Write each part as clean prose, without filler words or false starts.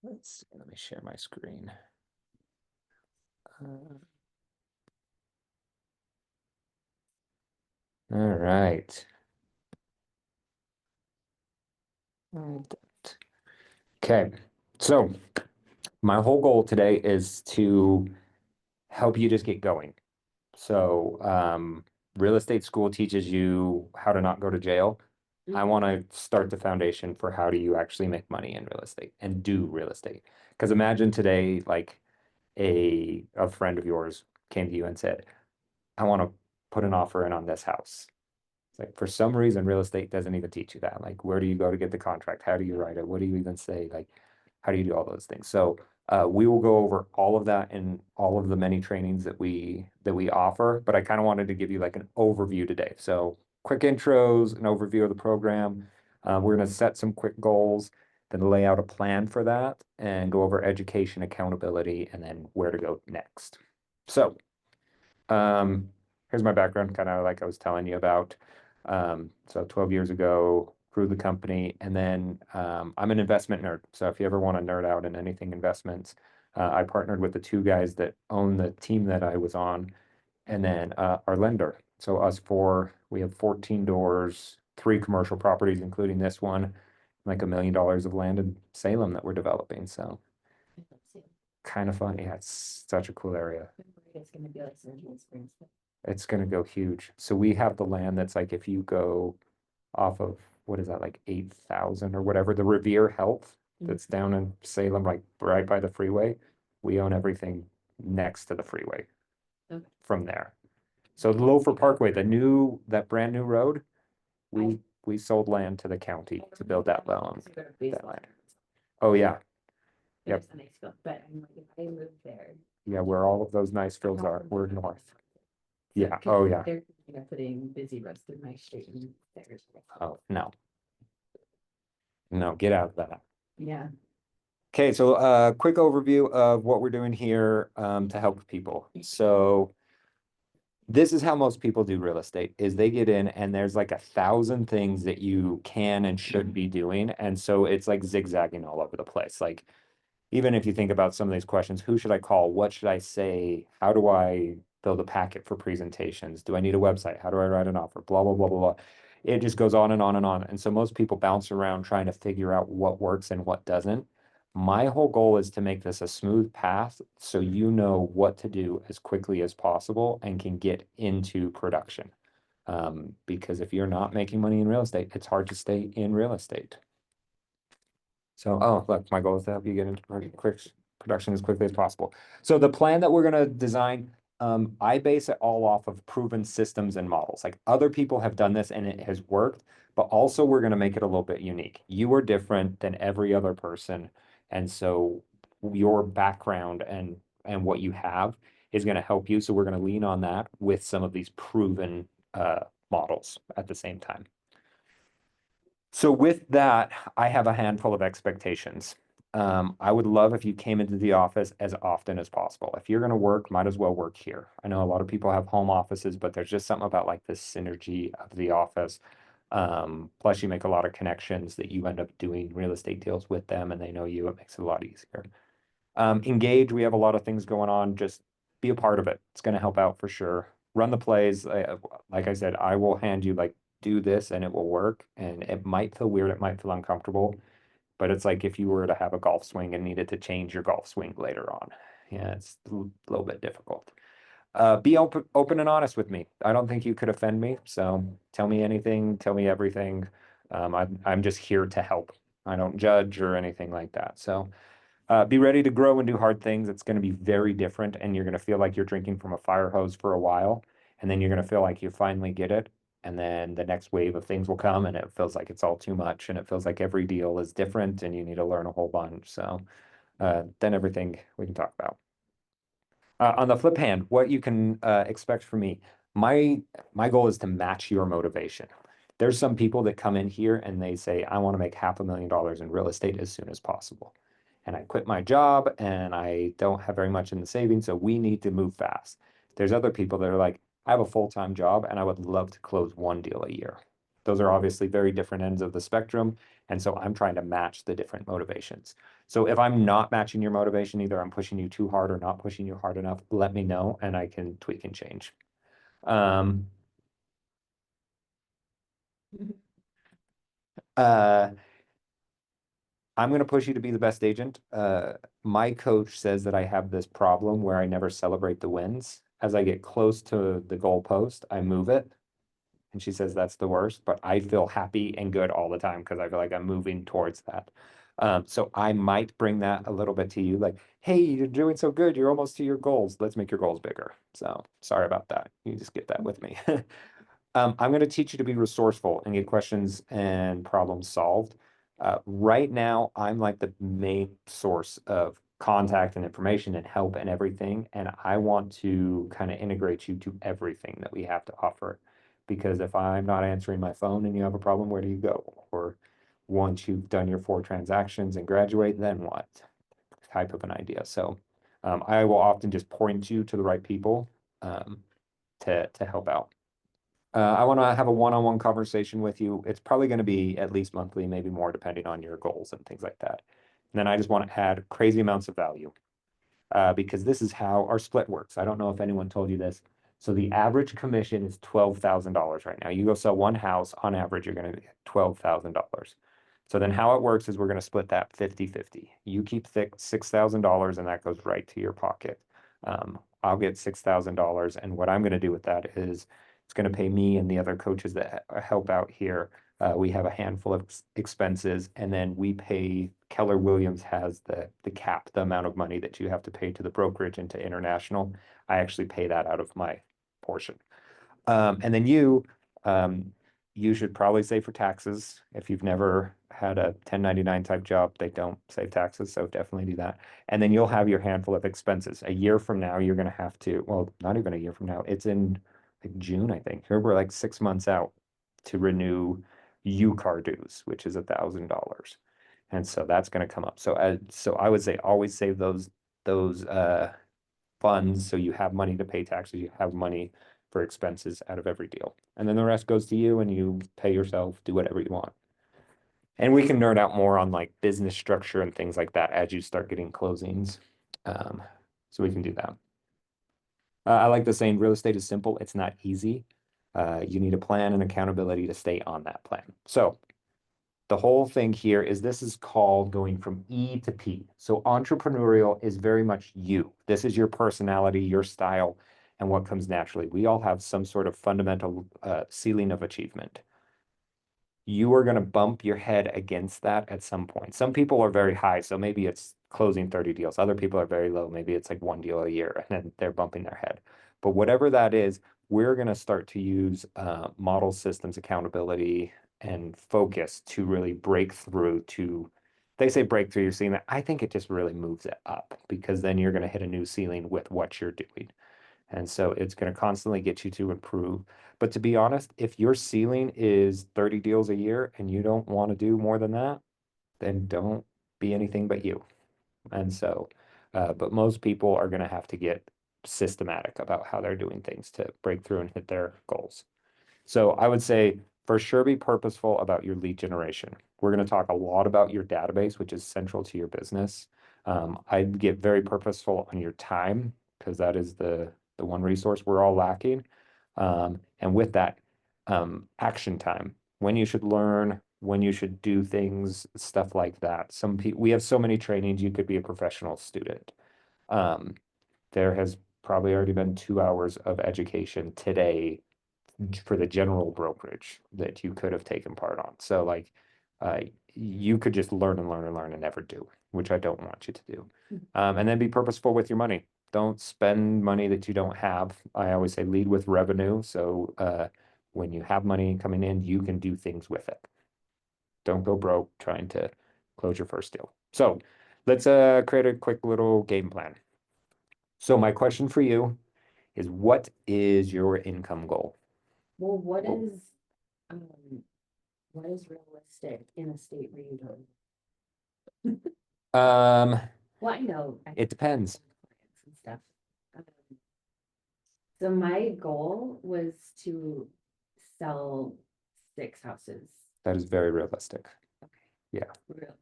Let's see, let me share my screen. All right. Okay, so my whole goal today is to help you just get going. So, real estate school teaches you how to not go to jail. I want to start the foundation for how do you actually make money in real estate and do real estate. Because imagine today, like a friend of yours came to you and said, I want to put an offer in on this house. It's like for some reason, real estate doesn't even teach you that. Like, where do you go to get the contract? How do you write it? What do you even say? Like, how do you do all those things? So we will go over all of that in all of the many trainings that we offer. But I kind of wanted to give you like an overview today. So quick intros, an overview of the program. We're going to set some quick goals, then lay out a plan for that, and go over education, accountability, and then where to go next. So here's my background, kind of like I was telling you about. So 12 years ago, grew the company, and then I'm an investment nerd. So if you ever want to nerd out in anything investments, I partnered with the two guys that own the team that I was on, and then our lender. So us four, we have 14 doors, three commercial properties, including this one, like $1 million of land in Salem that we're developing. So kind of fun. Yeah, it's such a cool area. It's gonna be like Surgeon Springs. It's going to go huge. So we have the land that's like if you go off of what is that, like 8,000 or whatever, the Revere Health that's down in Salem, like right by the freeway. We own everything next to the freeway Okay. from there. So the Loafer Parkway, that brand new road, we sold land to the county to build that loan. That land. Oh yeah, yep. There's a nice field, but I'm like, if I moved there. Yeah, where all of those nice fields are, we're north. Yeah, oh yeah. They're putting busy roads through my street and there's. Oh, no. No, get out of that. Yeah. Okay, so quick overview of what we're doing here to help people. So this is how most people do real estate is they get in and there's like 1,000 things that you can and should be doing. And so it's like zigzagging all over the place. Like even if you think about some of these questions, who should I call? What should I say? How do I build a packet for presentations? Do I need a website? How do I write an offer? Blah, blah, blah, blah, blah. It just goes on and on and on. And so most people bounce around trying to figure out what works and what doesn't. My whole goal is to make this a smooth path so you know what to do as quickly as possible and can get into production. Because if you're not making money in real estate, it's hard to stay in real estate. So, oh, look, my goal is to help you get into quick production as quickly as possible. So the plan that we're gonna design, I base it all off of proven systems and models. Like other people have done this and it has worked, but also we're gonna make it a little bit unique. You are different than every other person, and so your background and what you have is gonna help you. So we're gonna lean on that with some of these proven models at the same time. So with that, I have a handful of expectations. I would love if you came into the office as often as possible. If you're going to work, might as well work here. I know a lot of people have home offices, but there's just something about like the synergy of the office. Plus, you make a lot of connections that you end up doing real estate deals with them, and they know you. It makes it a lot easier. Engage. We have a lot of things going on. Just be a part of it. It's going to help out for sure. Run the plays. Like I said, I will hand you like do this and it will work. And it might feel weird. It might feel uncomfortable, but it's like if you were to have a golf swing and needed to change your golf swing later on. Yeah, it's a little bit difficult. Be open and honest with me. I don't think you could offend me. So tell me anything, tell me everything. I'm just here to help. I don't judge or anything like that. So be ready to grow and do hard things. It's going to be very different, and you're going to feel like you're drinking from a fire hose for a while, and then you're going to feel like you finally get it. And then the next wave of things will come, and it feels like it's all too much, and it feels like every deal is different, and you need to learn a whole bunch. So then everything we can talk about. On the flip hand, what you can expect from me, my goal is to match your motivation. There's some people that come in here and they say, I want to make $500,000 in real estate as soon as possible. And I quit my job and I don't have very much in the savings, so we need to move fast. There's other people that are like, I have a full-time job and I would love to close one deal a year. Those are obviously very different ends of the spectrum. And so I'm trying to match the different motivations. So if I'm not matching your motivation, either I'm pushing you too hard or not pushing you hard enough, let me know and I can tweak and change. Um, uh, I'm going to push you to be the best agent. My coach says that I have this problem where I never celebrate the wins. As I get close to the goalpost, I move it. And she says that's the worst, but I feel happy and good all the time because I feel like I'm moving towards that. So I might bring that a little bit to you, like, hey, you're doing so good. You're almost to your goals. Let's make your goals bigger. So sorry about that. You just get that with me. I'm going to teach you to be resourceful and get questions and problems solved. Right now, I'm like the main source of contact and information and help and everything. And I want to kind of integrate you to everything that we have to offer. Because if I'm not answering my phone and you have a problem, where do you go? Or once you've done your 4 transactions and graduate, then what? Type of an idea. So I will often just point you to the right people to help out. I want to have a one-on-one conversation with you. It's probably going to be at least monthly, maybe more, depending on your goals and things like that. And then I just want to add crazy amounts of value because this is how our split works. I don't know if anyone told you this. So the average commission is $12,000 right now. You go sell one house, on average, you're going to get $12,000. So then how it works is we're going to split that 50-50. You keep $6,000 and that goes right to your pocket. I'll get $6,000. And what I'm going to do with that is it's going to pay me and the other coaches that help out here. We have a handful of expenses, and then we pay. Keller Williams has the cap, the amount of money that you have to pay to the brokerage and to international. I actually pay that out of my portion. And then um, you should probably save for taxes. If you've never had a 1099 type job, they don't save taxes, so definitely do that. And then you'll have your handful of expenses. A year from now, you're going to have to, well, not even a year from now, it's in like June, I think. Here we're like 6 months out to renew car dues, which is $1,000. And so that's going to come up. So I would say always save those funds so you have money to pay taxes, you have money for expenses out of every deal. And then the rest goes to you and you pay yourself, do whatever you want. And we can nerd out more on like business structure and things like that as you start getting closings. Um, so we can do that. I like the saying real estate is simple, it's not easy. You need a plan and accountability to stay on that plan. So the whole thing here is this is called going from E to P. So entrepreneurial is very much you. This is your personality, your style, and what comes naturally. We all have some sort of fundamental ceiling of achievement. You are going to bump your head against that at some point. Some people are very high, so maybe it's closing 30 deals. Other people are very low. Maybe it's like 1 deal a year, and then they're bumping their head. But whatever that is, we're going to start to use model systems accountability and focus to really break through to, they say breakthrough, you're seeing that. I think it just really moves it up because then you're going to hit a new ceiling with what you're doing. And so it's going to constantly get you to improve. But to be honest, if your ceiling is 30 deals a year and you don't want to do more than that, then don't be anything but you. And so, but most people are going to have to get systematic about how they're doing things to break through and hit their goals. So I would say for sure be purposeful about your lead generation. We're going to talk a lot about your database, which is central to your business. I'd get very purposeful on your time because that is the one resource we're all lacking. And with that, action time, when you should learn, when you should do things, stuff like that. Some people, we have so many trainings, you could be a professional student. Um, there has probably already been 2 hours of education today for the general brokerage that you could have taken part on. So like uh, you could just learn and learn and learn and never do, which I don't want you to do. And then be purposeful with your money. Don't spend money that you don't have. I always say lead with revenue. So when you have money coming in, you can do things with it. Don't go broke trying to close your first deal. So let's create a quick little game plan. So my question for you is what is your income goal? Well, Oh. um, what is realistic in a state where you don't? Um, Well, I know. it depends. Clients and stuff. Um, So my goal was to sell 6 houses. That is very realistic. Okay. Yeah.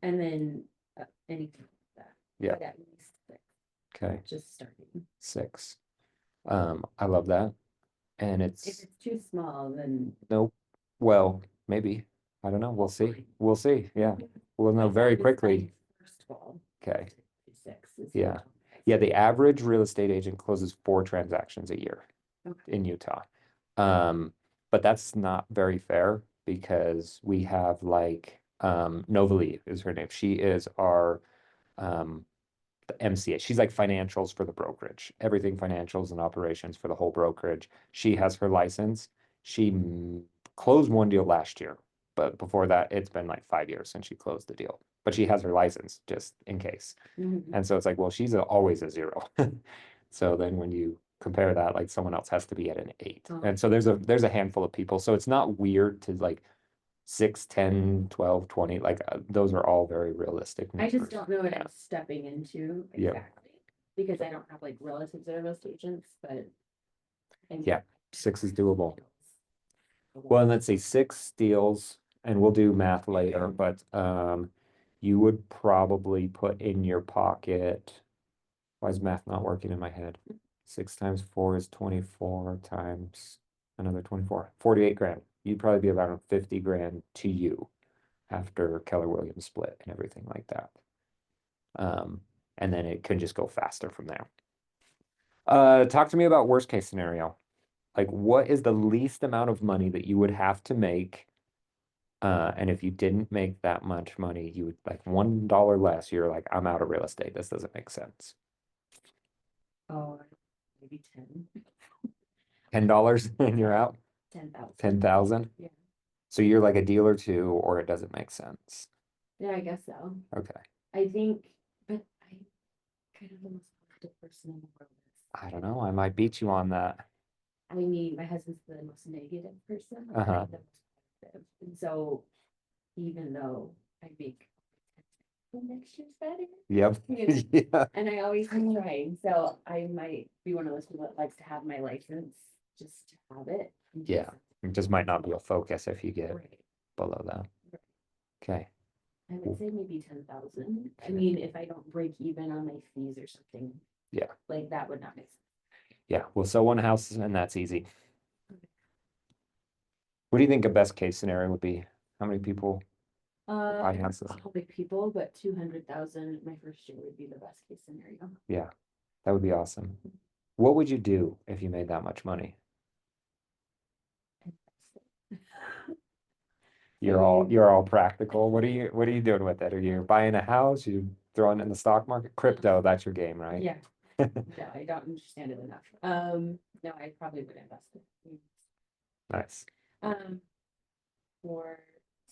And then anything like that. Yeah. But at least 6, Okay, just starting. 6. I love that. And If it's it's too small, then nope. Well, maybe. I don't know. We'll see. We'll see. Yeah. We'll know very That was my quickly. First wall. Okay. 6 is Yeah. what- Yeah, the average real estate agent closes 4 transactions a year Okay. in Utah. But that's not very fair because we have like Novalee is her name. She is our the MCA. She's like financials for the brokerage, everything financials and operations for the whole brokerage. She has her license. She closed one deal last year, but before that, it's been like 5 years since she closed the deal. But she has her license just in case. Mhm. And so it's like, well, she's always a 0. So then when you compare that, like someone else has to be at an 8. Oh. And so there's a handful of people. So it's not weird to like 6, 10, 12, 20. Like those are all very realistic I just numbers. don't know what Yeah. I'm stepping into Yeah. exactly, because I don't have like relatives that are real estate agents, but. Yeah, 6 is doable. Well, and let's say 6 deals, and we'll do math later, but you would probably put in your pocket. Why is math not working in my head? 6 times 4 is 24 times another 24, 48 grand. You'd probably be about 50 grand to you after Keller Williams split and everything like that. And then it can just go faster from there. Talk to me about worst case scenario. Like, what is the least amount of money that you would have to make? And if you didn't make that much money, you would like $1 less, you're like, I'm out of real estate. This doesn't make sense. Oh, maybe 10. $10 and you're out, 10,000. 10,000. Yeah. So you're like a deal or two, or it doesn't make sense. Yeah, I guess so. Okay. I think, but I kind of the most positive person in the world. I don't know. I might beat you on that. I mean, my husband's the most negative person. Like, Uh-huh. I'm the most positive. And so even though I make next year's better, Yep. you know, Yeah. and I always am trying. So I might be one of those people that likes to have my license just to have it. Yeah. It just might not be a focus if you get Right. below that. Right. Okay. I would say maybe 10,000. I mean, if I don't break even on my fees or something. Yeah. Like that would not make sense. Yeah. We'll sell one house and that's easy. What do you think a best case scenario would be? How many people buy houses? Probably people, but 200,000 my first year would be the best case scenario. Yeah, that would be awesome. What would you do if you made that much money? You're all practical. What are you doing with it? Are you buying a house? You throwing it in the stock market? Crypto, that's your game, right? Yeah. No, I don't understand it enough. No, I probably would invest it. Nice. Or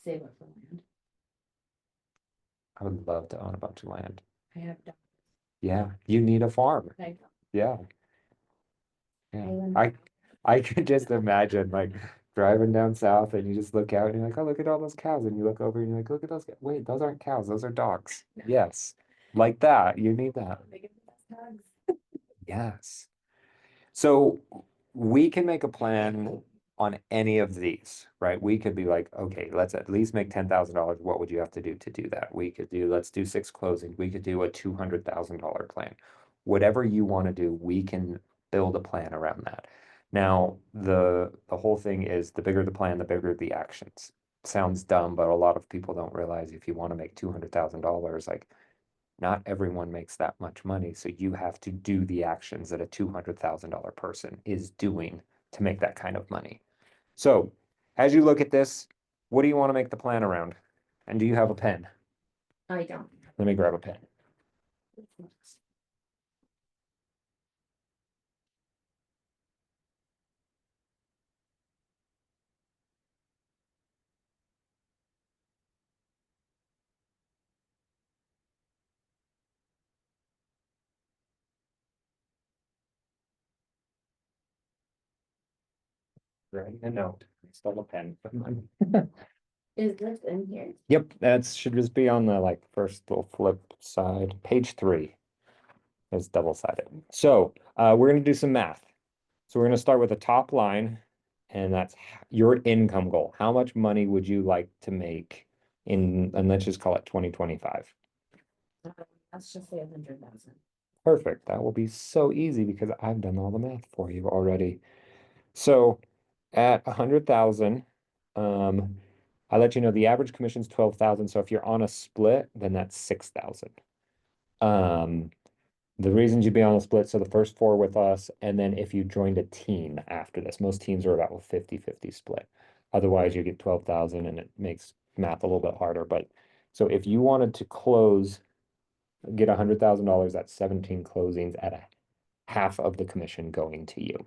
save up for land. I would love to own a bunch of land. I have dogs. Yeah, you need a farm. I know. Yeah. Yeah. I I could just imagine like driving down south and you just look out and you're like, oh, look at all those cows. And you look over and you're like, look at those. Wait, those aren't cows. Those are dogs. Yes. Like that. You need that. Make it the best dogs. Yes. So we can make a plan on any of these, right? We could be like, okay, let's at least make $10,000. What would you have to do to do that? We could do, let's do 6 closings. We could do a $200,000 plan. Whatever you want to do, we can build a plan around that. Now, the whole thing is the bigger the plan, the bigger the actions. Sounds dumb, but a lot of people don't realize if you want to make $200,000, like not everyone makes that much money, so you have to do the actions that a $200,000 person is doing to make that kind of money. So, as you look at this, what do you want to make the plan around? And do you have a pen? I don't. Let me grab a pen. Writing a note. Still a pen. Is this in here? Yep, that should just be on the like first little flip side. Page 3 is double-sided. So we're gonna do some math. So we're gonna start with the top line and that's your income goal. How much money would you like to make in, and let's just call it 2025. Let's just say 100,000. Perfect. That will be so easy because I've done all the math for you already. So at 100,000, I let you know the average commission is 12,000. So if you're on a split, then that's 6,000. Um, the reasons you'd be on a split, so the first four with us, and then if you joined a team after this, most teams are about a 50-50 split. Otherwise, you get 12,000 and it makes math a little bit harder. But so if you wanted to close, get $100,000, that's 17 closings at a half of the commission going to you.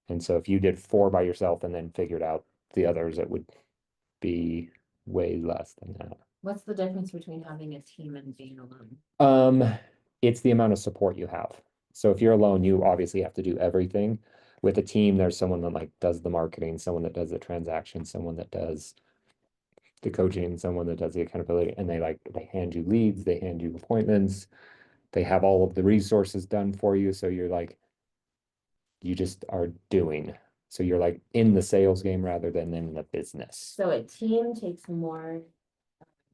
And so if you did four by yourself and then figured out the others, it would be way less than that. What's the difference between having a team and being alone? It's the amount of support you have. So if you're alone, you obviously have to do everything. With a team, there's someone that like does the marketing, someone that does the transaction, someone that does the coaching, someone that does the accountability, and they hand you leads, they hand you appointments, they have all of the resources done for you. So you're like, you just are doing. So you're like in the sales game rather than in the business. So a team takes more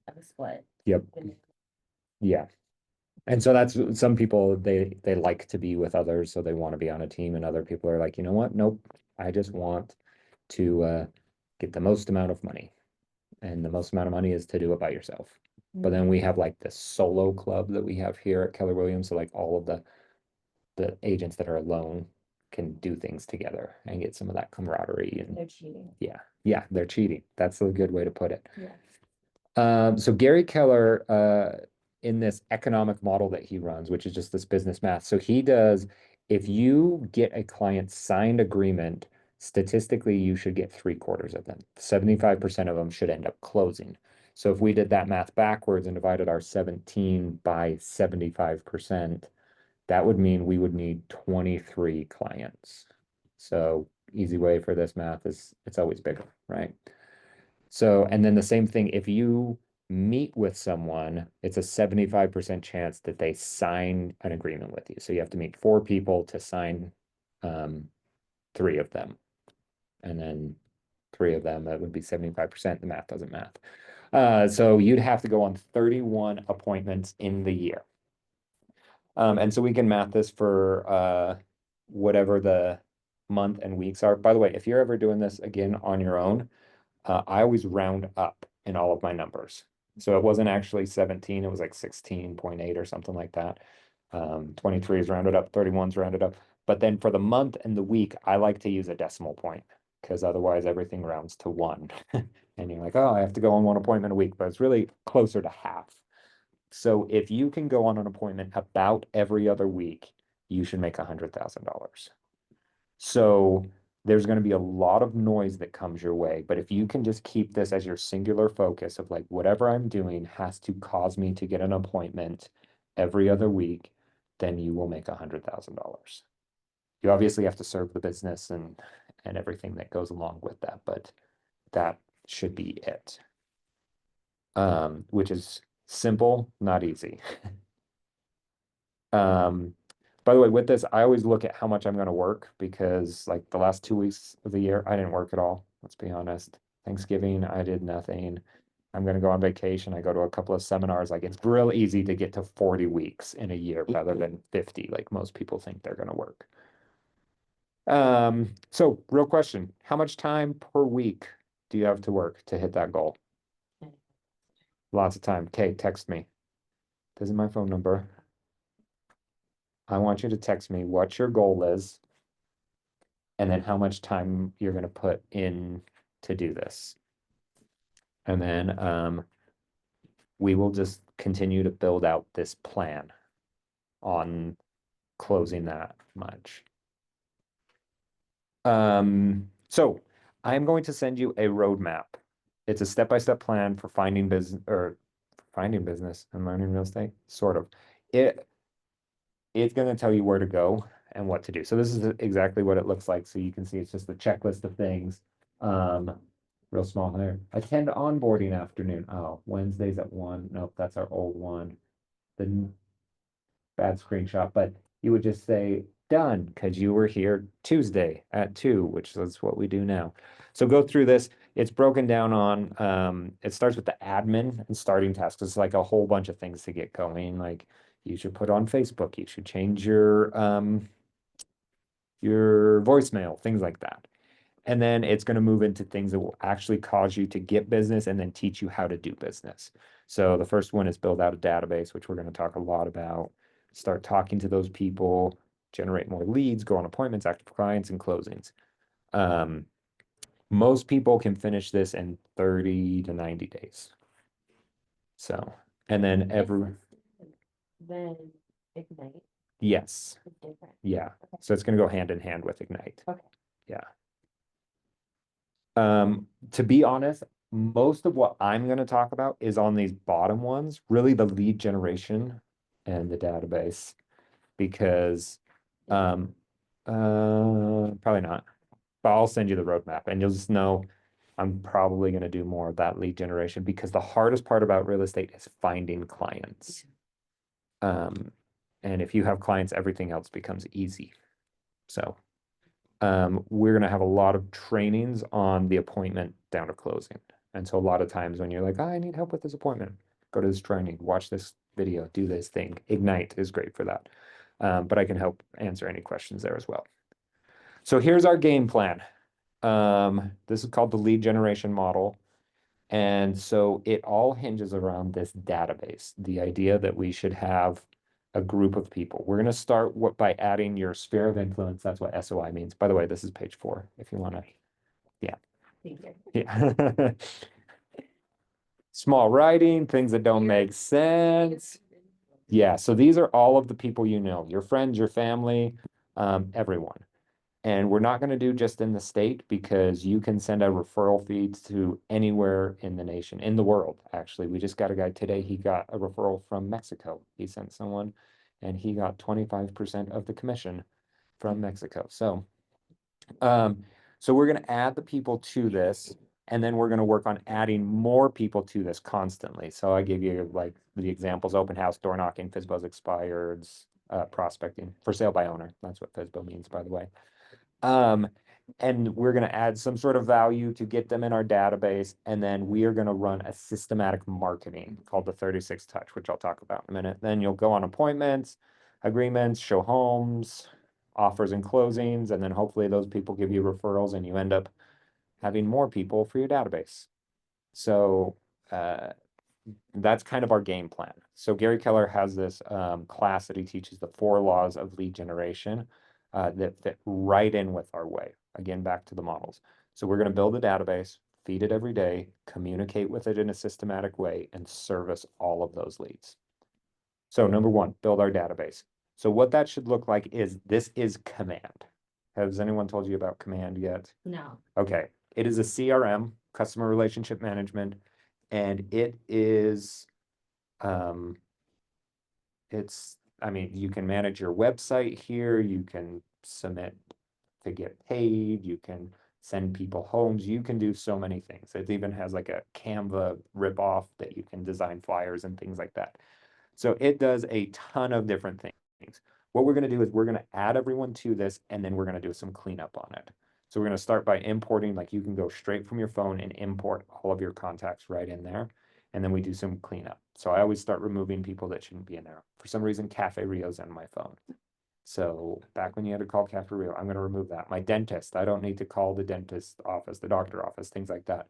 of a split. Yep. Yeah. And so that's some people they like to be with others, so they want to be on a team, and other people are like, you know what? Nope, I just want to get the most amount of money. And the most amount of money is to do it by yourself. But then we have like the solo club that we have here at Keller Williams. So like all of the agents that are alone can do things together and get some of that camaraderie and They're cheating. yeah, they're cheating. That's a good way to put it. Yeah. So Gary Keller, in this economic model that he runs, which is just this business math. So he does, if you get a client signed agreement, statistically, you should get 3/4 of them. 75% of them should end up closing. So if we did that math backwards and divided our 17 by 75%, that would mean we would need 23 clients. So easy way for this math is it's always bigger, right? So, and then the same thing, if you meet with someone, it's a 75% chance that they sign an agreement with you. So you have to meet four people to sign three of them. And then three of them, that would be 75%. The math doesn't math. So you'd have to go on 31 appointments in the year. And so we can math this for whatever the month and weeks are. By the way, if you're ever doing this again on your own, I always round up in all of my numbers. So it wasn't actually 17, it was like 16.8 or something like that. 23 is rounded up, 31 is rounded up. But then for the month and the week, I like to use a decimal point because otherwise everything rounds to one. And you're like, oh, I have to go on one appointment a week, but it's really closer to half. So if you can go on an appointment about every other week, you should make $100,000. So there's going to be a lot of noise that comes your way. But if you can just keep this as your singular focus of like, whatever I'm doing has to cause me to get an appointment every other week, then you will make $100,000. You obviously have to serve the business and everything that goes along with that, but that should be it. Which is simple, not easy. By the way, with this, I always look at how much I'm going to work because like the last 2 weeks of the year, I didn't work at all. Let's be honest. Thanksgiving, I did nothing. I'm going to go on vacation. I go to a couple of seminars. Like it's real easy to get to 40 weeks in a year rather than 50, like most people think they're going to work. So real question, how much time per week do you have to work to hit that goal? Lots of time. Okay, text me. This is my phone number. I want you to text me what your goal is and then how much time you're going to put in to do this. And then we will just continue to build out this plan on closing that much. So I'm going to send you a roadmap. It's a step-by-step plan for finding business and learning real estate, sort of. It's going to tell you where to go and what to do. So this is exactly what it looks like. So you can see it's just a checklist of things. Real small there. Attend onboarding afternoon. Oh, Wednesdays at 1. Nope, that's our old one. The bad screenshot, but you would just say Done, because you were here Tuesday at 2, which is what we do now. So go through this. It's broken down on, it starts with the admin and starting tasks. It's like a whole bunch of things to get going. Like you should put on Facebook, you should change your voicemail, things like that. And then it's going to move into things that will actually cause you to get business and then teach you how to do business. So the first one is build out a database, which we're going to talk a lot about. Start talking to those people, generate more leads, go on appointments, active clients, and closings. Um, most people can finish this in 30 to 90 days. So, and then Then Ignite yes, is different. yeah. Okay. So it's going to go hand in hand with Ignite. Okay. Yeah. To be honest, most of what I'm going to talk about is on these bottom ones, really the lead generation and the database, because probably not, but I'll send you the roadmap and you'll just know I'm probably going to do more of that lead generation because the hardest part about real estate is finding clients. And if you have clients, everything else becomes easy. So we're going to have a lot of trainings on the appointment down to closing. And so a lot of times when you're like, oh, I need help with this appointment, go to this training, watch this video, do this thing. Ignite is great for that. But I can help answer any questions there as well. So here's our game plan. This is called the lead generation model. And so it all hinges around this database, the idea that we should have a group of people. We're going to start by adding your sphere of influence. That's what SOI means. By the way, this is page 4, if you want to. Yeah. Thank you. Yeah. Small writing, things that don't make sense. Yeah. So these are all of the people you know, your friends, your family, everyone. And we're not going to do just in the state because you can send a referral feed to anywhere in the nation, in the world, actually. We just got a guy today, he got a referral from Mexico. He sent someone and he got 25% of the commission from Mexico. So we're going to add the people to this, and then we're going to work on adding more people to this constantly. So I gave you like the examples: open house, door knocking, FSBO's expired, prospecting, for sale by owner. That's what FSBO means, by the way. And we're going to add some sort of value to get them in our database. And then we are going to run a systematic marketing called the 36 touch, which I'll talk about in a minute. Then you'll go on appointments, agreements, show homes, offers and closings. And then hopefully those people give you referrals and you end up having more people for your database. So, that's kind of our game plan. So Gary Keller has this class that he teaches, the 4 laws of lead generation, that fit right in with our way. Again, back to the models. So we're going to build a database, feed it every day, communicate with it in a systematic way, and service all of those leads. So number 1, build our database. So what that should look like is, this is command. Has anyone told you about command yet? No. Okay. It is a CRM, customer relationship management, and it is, I mean, you can manage your website here, you can submit to get paid, you can send people homes, you can do so many things. It even has like a Canva ripoff that you can design flyers and things like that. So it does a ton of different things. What we're going to do is we're going to add everyone to this, and then we're going to do some cleanup on it. So we're going to start by importing, like you can go straight from your phone and import all of your contacts right in there. And then we do some cleanup. So I always start removing people that shouldn't be in there. For some reason, Cafe Rio's on my phone. So back when you had to call Cafe Rio, I'm going to remove that. My dentist, I don't need to call the dentist office, the doctor office, things like that.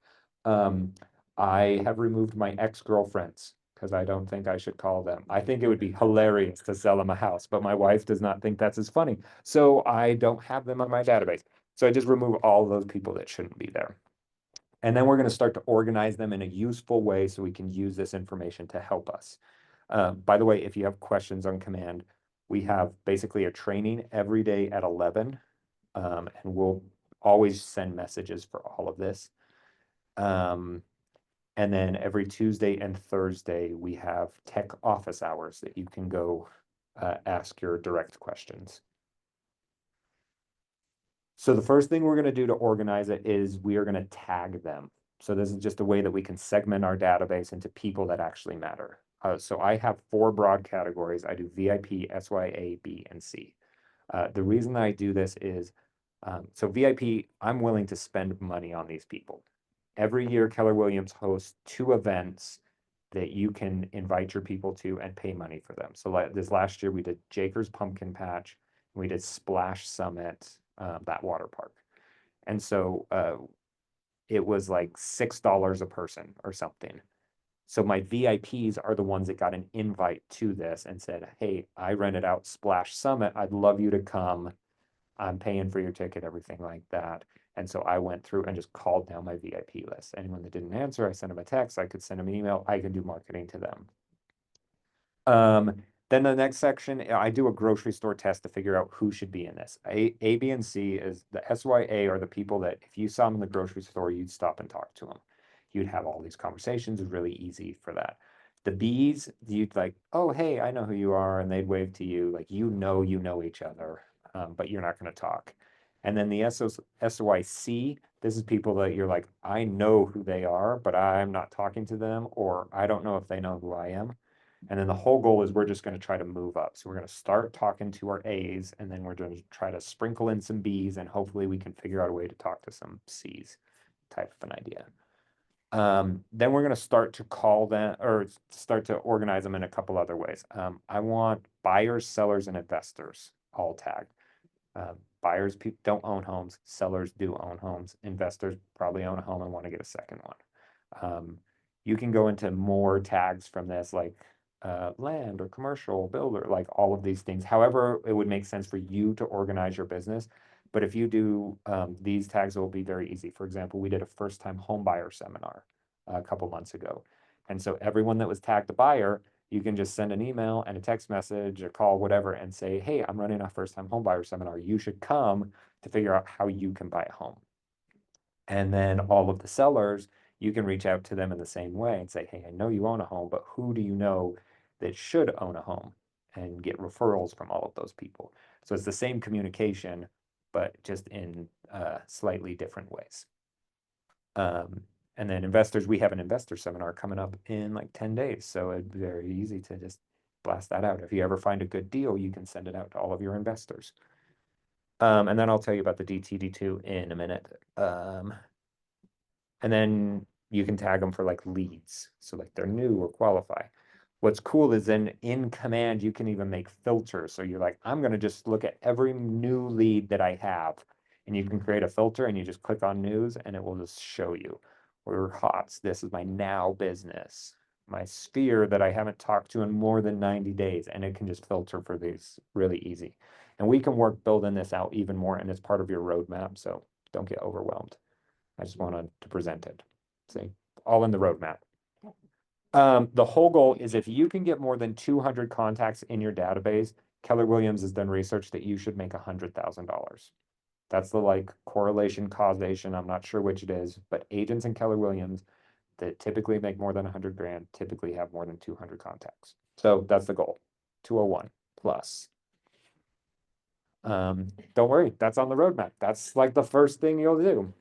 I have removed my ex-girlfriends because I don't think I should call them. I think it would be hilarious to sell them a house, but my wife does not think that's as funny. So I don't have them on my database. So I just remove all those people that shouldn't be there. And then we're going to start to organize them in a useful way so we can use this information to help us. By the way, if you have questions on command, we have basically a training every day at 11, and we'll always send messages for all of this. And then every Tuesday and Thursday, we have tech office hours that you can go ask your direct questions. So the first thing we're going to do to organize it is we are going to tag them. So this is just a way that we can segment our database into people that actually matter. So I have 4 broad categories. I do VIP, SYA, B, and C. The reason that I do this is, so VIP, I'm willing to spend money on these people. Every year, Keller Williams hosts 2 events that you can invite your people to and pay money for them. So like this last year, we did Jaker's Pumpkin Patch, and we did Splash Summit, that water park. And so it was like $6 a person or something. So my VIPs are the ones that got an invite to this and said, hey, I rented out Splash Summit. I'd love you to come. I'm paying for your ticket, everything like that. And so I went through and just called down my VIP list. Anyone that didn't answer, I sent them a text. I could send them an email. I could do marketing to them. Then the next section, I do a grocery store test to figure out who should be in this. A, B, and C is the SYA are the people that if you saw them in the grocery store, you'd stop and talk to them. You'd have all these conversations. It's really easy for that. The B's, you'd like, oh, hey, I know who you are, and they'd wave to you, like you know each other, but you're not going to talk. And then the SYC, this is people that you're like, I know who they are, but I'm not talking to them, or I don't know if they know who I am. And then the whole goal is we're just going to try to move up. So we're going to start talking to our A's, and then we're going to try to sprinkle in some B's, and hopefully we can figure out a way to talk to some C's, type of an idea. Then we're going to start to call them or start to organize them in a couple other ways. I want buyers, sellers, and investors all tagged. Buyers don't own homes, sellers do own homes, investors probably own a home and want to get a second one. You can go into more tags from this, like land or commercial builder, like all of these things. However, it would make sense for you to organize your business. But if you do these tags, it will be very easy. For example, we did a first-time home buyer seminar a couple months ago. And so everyone that was tagged a buyer, you can just send an email and a text message, a call, whatever, and say, hey, I'm running a first-time home buyer seminar. You should come to figure out how you can buy a home. And then all of the sellers, you can reach out to them in the same way and say, hey, I know you own a home, but who do you know that should own a home? And get referrals from all of those people. So it's the same communication, but just in slightly different ways. And then investors, we have an investor seminar coming up in like 10 days. So it's very easy to just blast that out. If you ever find a good deal, you can send it out to all of your investors. And then I'll tell you about the DTD2 in a minute. And then you can tag them for like leads. So like they're new or qualify. What's cool is then in Command, you can even make filters. So you're like, I'm going to just look at every new lead that I have. And you can create a filter and you just click on news and it will just show you. Or HOTS, this is my now business. My sphere that I haven't talked to in more than 90 days. And it can just filter for these really easy. And we can work building this out even more. And it's part of your roadmap. So don't get overwhelmed. I just wanted to present it. See, all in the roadmap. The whole goal is if you can get more than 200 contacts in your database, Keller Williams has done research that you should make $100,000. That's the like correlation causation. I'm not sure which it is, but agents in Keller Williams that typically make more than 100 grand typically have more than 200 contacts. So that's the goal, 201 plus. Don't worry, that's on the roadmap. That's like the first thing you'll do.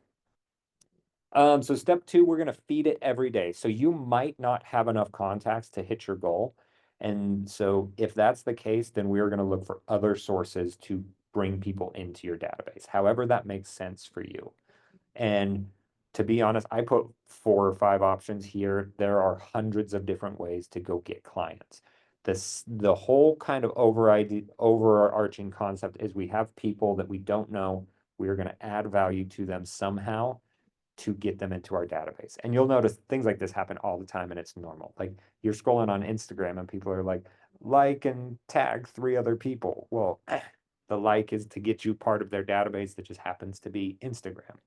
So step 2, we're going to feed it every day. So you might not have enough contacts to hit your goal. And so if that's the case, then we are going to look for other sources to bring people into your database, however that makes sense for you. And to be honest, I put 4 or 5 options here. There are hundreds of different ways to go get clients. The whole kind of overarching concept is we have people that we don't know. We are going to add value to them somehow to get them into our database. And you'll notice things like this happen all the time and it's normal. Like you're scrolling on Instagram and people are like and tag 3 other people. Well, the like is to get you part of their database that just happens to be Instagram.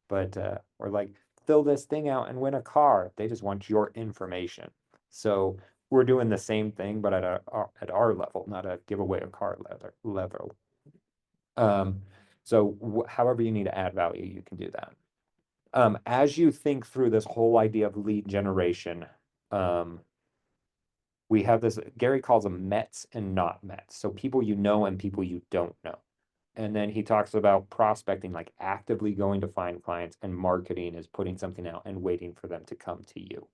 But or like fill this thing out and win a car. They just want your information. So we're doing the same thing, but at our level, not a giveaway a car level. So however you need to add value, you can do that. As you think through this whole idea of lead generation, we have this, Gary calls them Mets and not Mets. So people you know and people you don't know. And then he talks about prospecting, like actively going to find clients, and marketing is putting something out and waiting for them to come to you.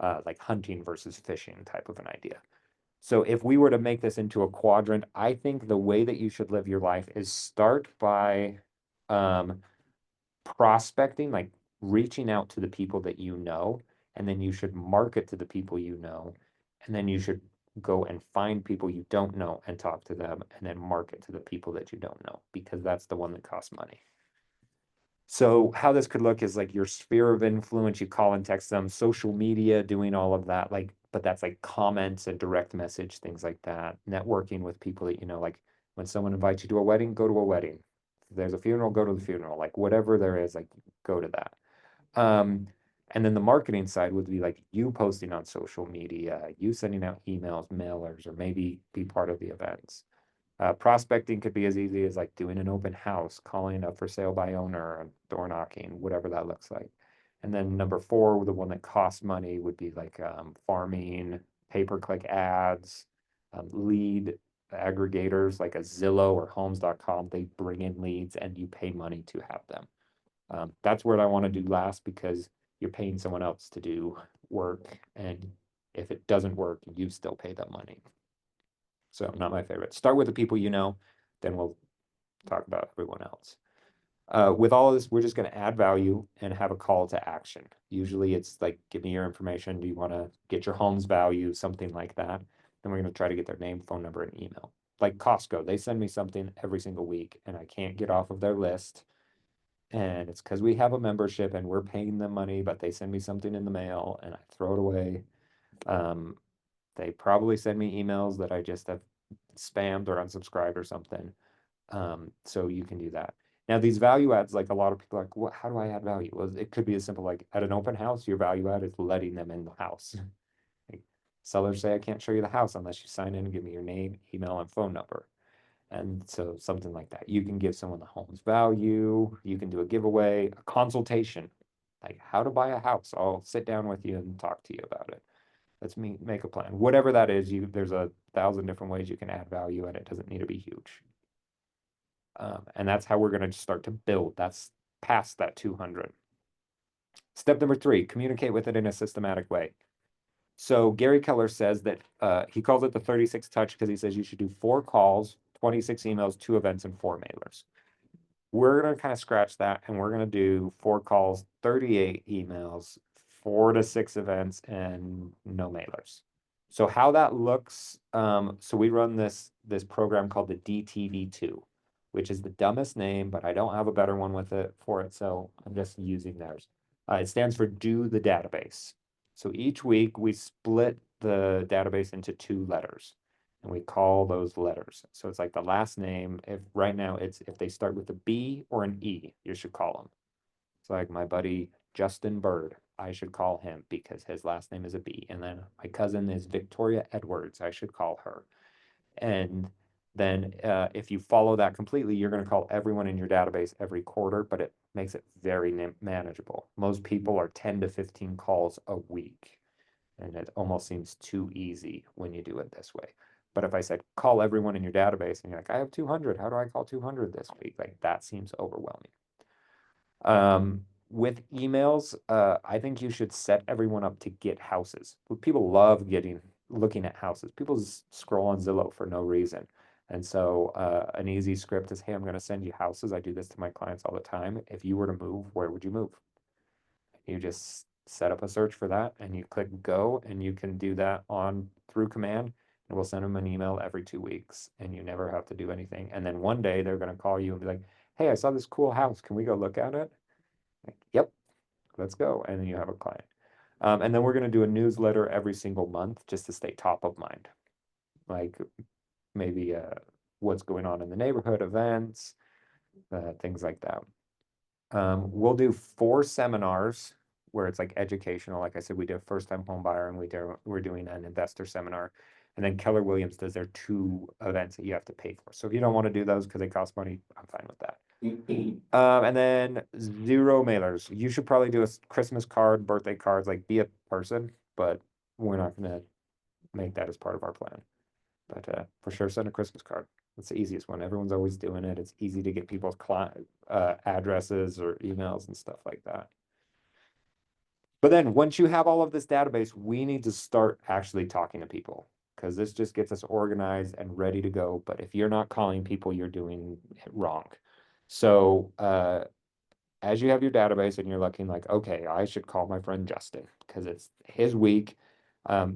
Like hunting versus fishing type of an idea. So if we were to make this into a quadrant, I think the way that you should live your life is start by prospecting, like reaching out to the people that you know, and then you should market to the people you know, and then you should go and find people you don't know and talk to them, and then market to the people that you don't know, because that's the one that costs money. So how this could look is like your sphere of influence, you call and text them, social media, doing all of that, like, but that's like comments and direct message, things like that. Networking with people that you know, like when someone invites you to a wedding, go to a wedding. If there's a funeral, go to the funeral. Like whatever there is, like go to that. Um, and then the marketing side would be like you posting on social media, you sending out emails, mailers, or maybe be part of the events. Prospecting could be as easy as like doing an open house, calling up for sale by owner, and door knocking, whatever that looks like. And then number four, the one that costs money would be like farming, pay-per-click ads, lead aggregators like a Zillow or Homes.com. They bring in leads and you pay money to have them. That's what I want to do last because you're paying someone else to do work. And if it doesn't work, you still pay them money. So not my favorite. Start with the people you know, then we'll talk about everyone else. With all of this, we're just going to add value and have a call to action. Usually it's like, give me your information. Do you want to get your home's value? Something like that. Then we're going to try to get their name, phone number, and email. Like Costco, they send me something every single week and I can't get off of their list. And it's because we have a membership and we're paying them money, but they send me something in the mail and I throw it away. They probably send me emails that I just have spammed or unsubscribed or something. So you can do that. Now, these value adds, like a lot of people are like, what, how do I add value? Well, it could be as simple like at an open house, your value add is letting them in the house. Like, sellers say, I can't show you the house unless you sign in and give me your name, email, and phone number. And so something like that. You can give someone the home's value. You can do a giveaway, a consultation, like how to buy a house. I'll sit down with you and talk to you about it. Let's make a plan. Whatever that is, there's 1,000 different ways you can add value, and it doesn't need to be huge. And that's how we're going to start to build. That's past that 200. Step number 3, communicate with it in a systematic way. So Gary Keller says that he calls it the 36 touch because he says you should do 4 calls, 26 emails, 2 events, and 4 mailers. We're going to kind of scratch that and we're going to do 4 calls, 38 emails, 4 to 6 events, and no mailers. So how that looks, so we run this program called the DTV2, which is the dumbest name, but I don't have a better one with it for it, so I'm just using theirs. It stands for Do the Database. So each week we split the database into 2 letters and we call those letters. So it's like the last name. If right now it's if they start with a B or an E, you should call them. It's like my buddy Justin Bird. I should call him because his last name is a B. And then my cousin is Victoria Edwards. I should call her. And then if you follow that completely, you're going to call everyone in your database every quarter, but it makes it very manageable. Most people are 10 to 15 calls a week. And it almost seems too easy when you do it this way. But if I said, call everyone in your database, and you're like, I have 200, how do I call 200 this week? Like that seems overwhelming. With emails, I think you should set everyone up to get houses. People love looking at houses. People scroll on Zillow for no reason. And so an easy script is, hey, I'm going to send you houses. I do this to my clients all the time. If you were to move, where would you move? You just set up a search for that and you click go and you can do that on through command and we'll send them an email every 2 weeks and you never have to do anything. And then one day they're going to call you and be like, hey, I saw this cool house. Can we go look at it? Like, yep, let's go. And then you have a client. And then we're going to do a newsletter every single month just to stay top of mind. Like maybe what's going on in the neighborhood, events, things like that. We'll do 4 seminars where it's like educational. Like I said, we did a first-time home buyer and we're doing an investor seminar. And then Keller Williams does their 2 events that you have to pay for. So if you don't want to do those because they cost money, I'm fine with that. And then 0 mailers. You should probably do a Christmas card, birthday cards, like be a person, but we're not going to make that as part of our plan. But for sure, send a Christmas card. It's the easiest one. Everyone's always doing it. It's easy to get people's addresses or emails and stuff like that. But then once you have all of this database, we need to start actually talking to people. because this just gets us organized and ready to go. But if you're not calling people, you're doing it wrong. So as you have your database and you're looking like, okay, I should call my friend Justin because it's his week.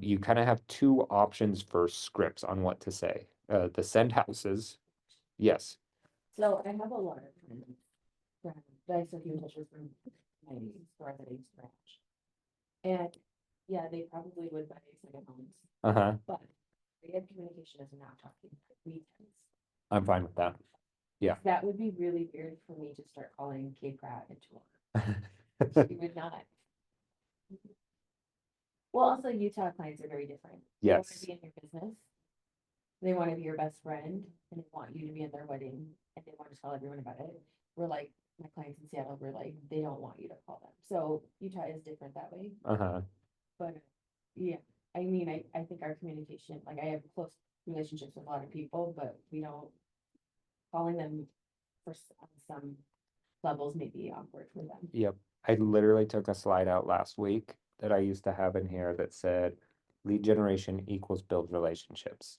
You kind of have two options for scripts on what to say. The send houses. Yes. So I have a lot of friends that I still keep in touch with from my store that I used to ranch. And yeah, they probably would buy second homes, Uh-huh. but creative communication is not talking weekends. I'm fine with that. Yeah. That would be really weird for me to start calling Kay Pratt into work. She would not. Well, also Utah clients are very different. They want to Yes. be in your business. They want to be your best friend and they want you to be in their wedding and they want to tell everyone about it. We're like, my clients in Seattle were like, they don't want you to call them. So Utah is different that way. Uh-huh. But yeah, I mean, I think our communication, like I have close relationships with a lot of people, but we don't calling them on some levels may be awkward for them. Yep. I literally took a slide out last week that I used to have in here that said lead generation equals build relationships.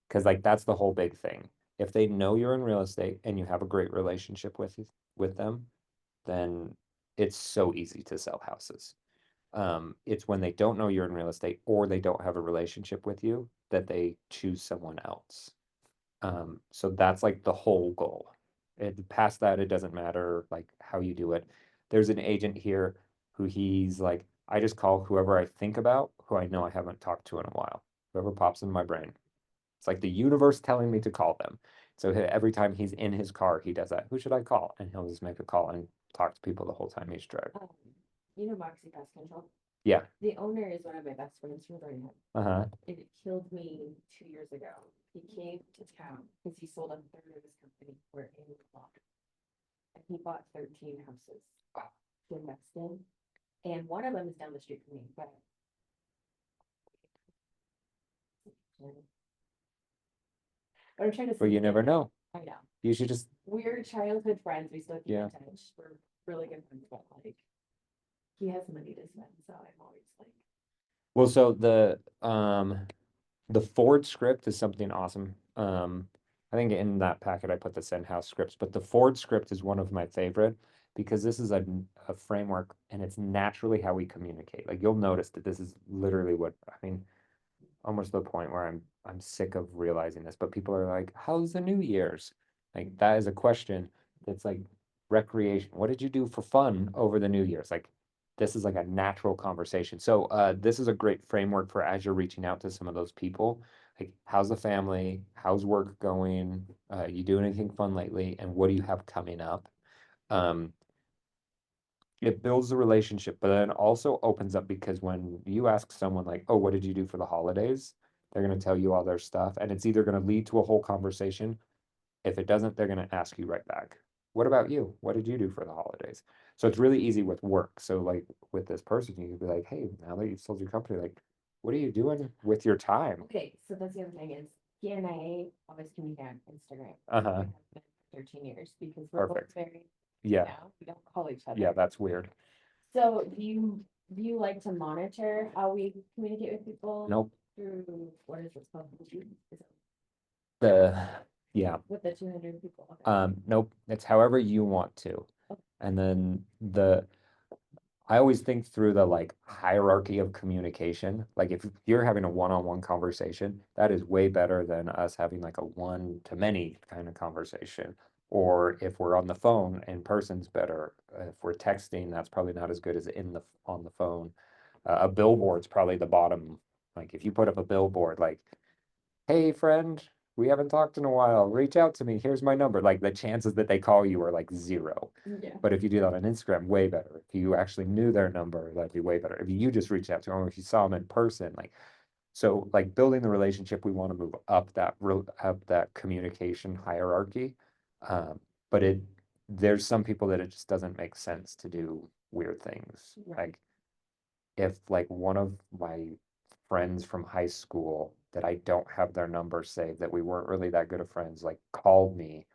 Because like that's the whole big thing. If they know you're in real estate and you have a great relationship with them, then it's so easy to sell houses. It's when they don't know you're in real estate or they don't have a relationship with you that they choose someone else. So that's like the whole goal. Past that, it doesn't matter like how you do it. There's an agent here who he's like, I just call whoever I think about, who I know I haven't talked to in a while, whoever pops in my brain. It's like the universe telling me to call them. So every time he's in his car, he does that. Who should I call? And he'll just make a call and talk to people the whole time he's driving. You know Moxie Pest Control? Yeah. The owner is one of my best friends from Birmingham. Uh-huh. And it killed me 2 years ago. He came to town because he sold a third of his company for a lot. And he bought 13 houses to invest in. And one of them is down the street from me, but I'm trying to. But you never know. I know. You should just, We're childhood friends. We still keep Yeah. in touch. We're really good friends, but like he has money to spend, so I'm always like, well, so the Ford script is something awesome. I think in that packet I put the send house scripts, but the Ford script is one of my favorite because this is a framework and it's naturally how we communicate. Like you'll notice that this is literally what I mean, almost to the point where I'm sick of realizing this, but people are like, how's the New Year's? Like that is a question that's like recreation. What did you do for fun over the New Year's? Like this is like a natural conversation. So this is a great framework for as you're reaching out to some of those people. Like, how's the family? How's work going? You do anything fun lately? And what do you have coming up? Um, it builds the relationship, but then also opens up because when you ask someone like, oh, what did you do for the holidays? They're going to tell you all their stuff, and it's either going to lead to a whole conversation. If it doesn't, they're going to ask you right back, what about you? What did you do for the holidays? So it's really easy with work. So like with this person, you could be like, hey, now that you've sold your company, like, what are you doing with your time? okay, so that's the other thing is he and I always communicate on Instagram. Uh-huh. We have been for 13 years because we're both Perfect. married Yeah. now. We don't call each other. Yeah, that's weird. So do you like to monitor how we communicate with people? Nope. Through what is it called? Is it Yeah. with the 200 people? Okay. Nope. It's however you want to. Okay. And then I always think through the like hierarchy of communication. Like if you're having a one-on-one conversation, that is way better than us having like a one-to-many kind of conversation. Or if we're on the phone, in person's better. If we're texting, that's probably not as good as on the phone. A billboard's probably the bottom. Like if you put up a billboard, like, hey friend, we haven't talked in a while. Reach out to me. Here's my number. Like the chances that they call you are like zero. Yeah. But if you do that on Instagram, way better. If you actually knew their number, that'd be way better. If you just reached out to them, or if you saw them in person, like so, like building the relationship, we want to move up that communication hierarchy. Um, but there's some people that it just doesn't make sense to do weird things. Right. Like if like one of my friends from high school that I don't have their number saved, that we weren't really that good of friends, like called me,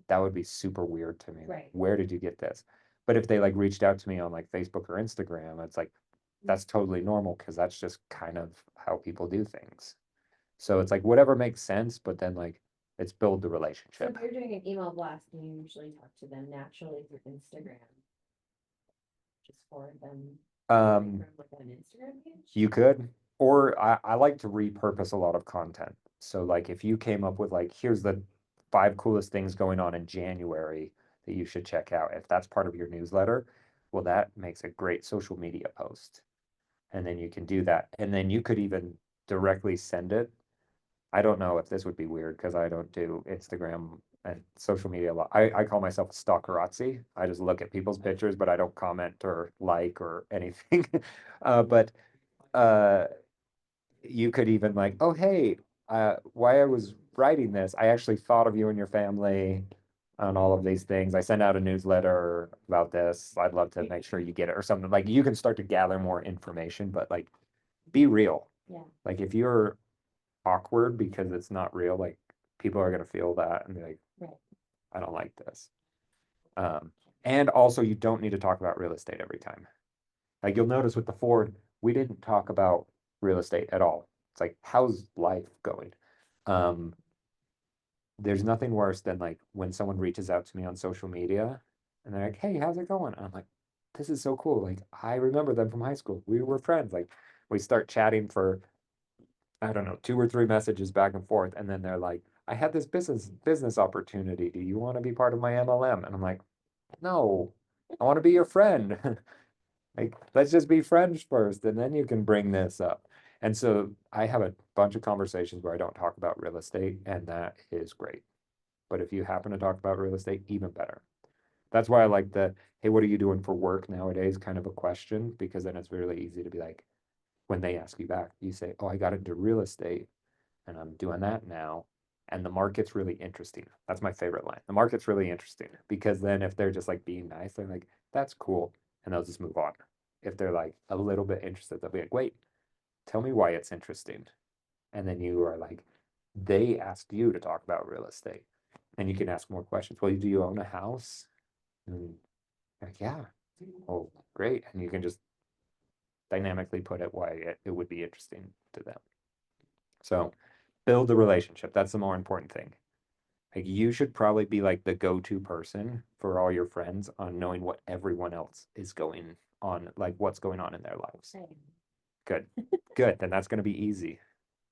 that would be super weird to me. Right. Where did you get this? But if they like reached out to me on like Facebook or Instagram, it's like that's totally normal because that's just kind of how people do things. So it's like whatever makes sense, but then like it's build the So relationship. if you're doing an email blast, you usually talk to them naturally through Instagram, just forward them Um, from like an Instagram page. you could, or I like to repurpose a lot of content. So like if you came up with like, here's the 5 coolest things going on in January that you should check out. If that's part of your newsletter, well, that makes a great social media post. And then you can do that. And then you could even directly send it. I don't know if this would be weird because I don't do Instagram and social media a lot. I call myself a stalkerazzi. I just look at people's pictures, but I don't comment or like or anything. But uh, you could even like, oh, hey, why I was writing this, I actually thought of you and your family on all of these things. I sent out a newsletter about this. I'd love to make sure you get it or something. Like you can start to gather more information, but like be real. Yeah. Like if you're awkward because it's not real, like people are gonna feel that and be like, Right. I don't like this. Um, and also you don't need to talk about real estate every time. Like you'll notice with the Ford, we didn't talk about real estate at all. It's like, how's life going? Um, there's nothing worse than like when someone reaches out to me on social media and they're like, hey, how's it going? And I'm like, this is so cool. Like, I remember them from high school. We were friends. Like, we start chatting for, I don't know, 2 or 3 messages back and forth. And then they're like, I had this business opportunity. Do you want to be part of my MLM? And I'm like, no, I want to be your friend. Like, let's just be friends first, and then you can bring this up. And so I have a bunch of conversations where I don't talk about real estate, and that is great. But if you happen to talk about real estate, even better. That's why I like the, hey, what are you doing for work nowadays? Kind of a question, because then it's really easy to be like, when they ask you back, you say, oh, I got into real estate and I'm doing that now. And the market's really interesting. That's my favorite line. The market's really interesting because then if they're just like being nice, they're like, that's cool. And they'll just move on. If they're like a little bit interested, they'll be like, wait, tell me why it's interesting. And then you are like, they asked you to talk about real estate. And you can ask more questions. Well, do you own a house? And like, yeah. Oh, great. And you can just dynamically put it why it would be interesting to them. So build the relationship. That's the more important thing. Like you should probably be like the go-to person for all your friends on knowing what everyone else is going on, like what's going on in their lives. Same. Good. Good. Then that's going to be easy.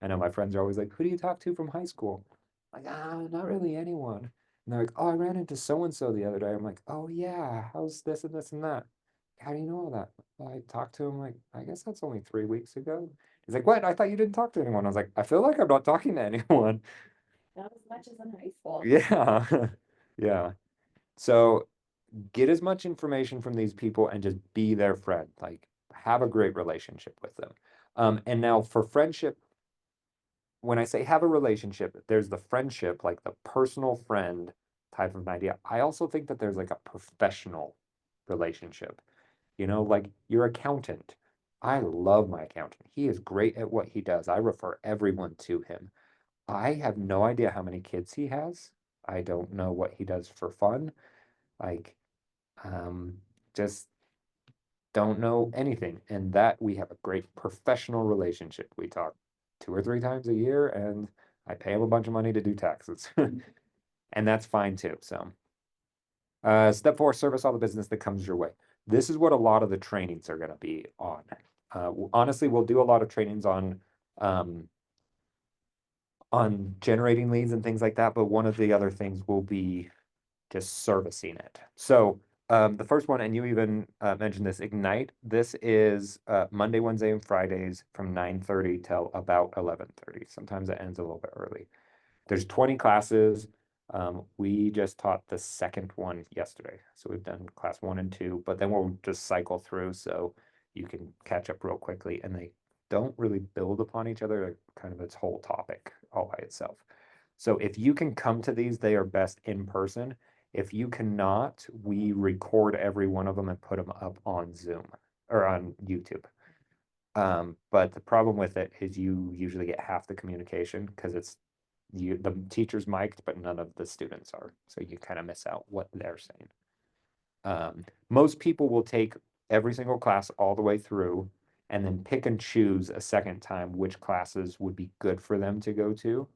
I know my friends are always like, who do you talk to from high school? Like, not really anyone. And they're like, oh, I ran into so and so the other day. I'm like, oh, yeah, how's this and this and that? How do you know all that? Well, I talked to him like, I guess that's only 3 weeks ago. He's like, what? I thought you didn't talk to anyone. I was like, I feel like I'm not talking to anyone. Not as much as in high school. Yeah. Yeah. So get as much information from these people and just be their friend. Like, have a great relationship with them. And now for friendship, when I say have a relationship, there's the friendship, like the personal friend type of an idea. I also think that there's like a professional relationship, like your accountant. I love my accountant. He is great at what he does. I refer everyone to him. I have no idea how many kids he has. I don't know what he does for fun. Like, um, just don't know anything. And that we have a great professional relationship. We talk 2 or 3 times a year, and I pay him a bunch of money to do taxes. And that's fine too. So, step 4, service all the business that comes your way. This is what a lot of the trainings are going to be on. Honestly, we'll do a lot of trainings um, on generating leads and things like that, but one of the other things will be just servicing it. So the first one, and you even mentioned this, Ignite. This is Monday, Wednesday, and Fridays from 9:30 till about 11:30. Sometimes it ends a little bit early. There's 20 classes. We just taught the second one yesterday. So we've done class 1 and 2, but then we'll just cycle through so you can catch up real quickly. And they don't really build upon each other. They're kind of its whole topic all by itself. So if you can come to these, they are best in person. If you cannot, we record every one of them and put them up on Zoom or on YouTube. But the problem with it is you usually get half the communication because the teacher's mic'd, but none of the students are. So you kind of miss out what they're saying. Most people will take every single class all the way through, and then pick and choose a second time which classes would be good for them to go to.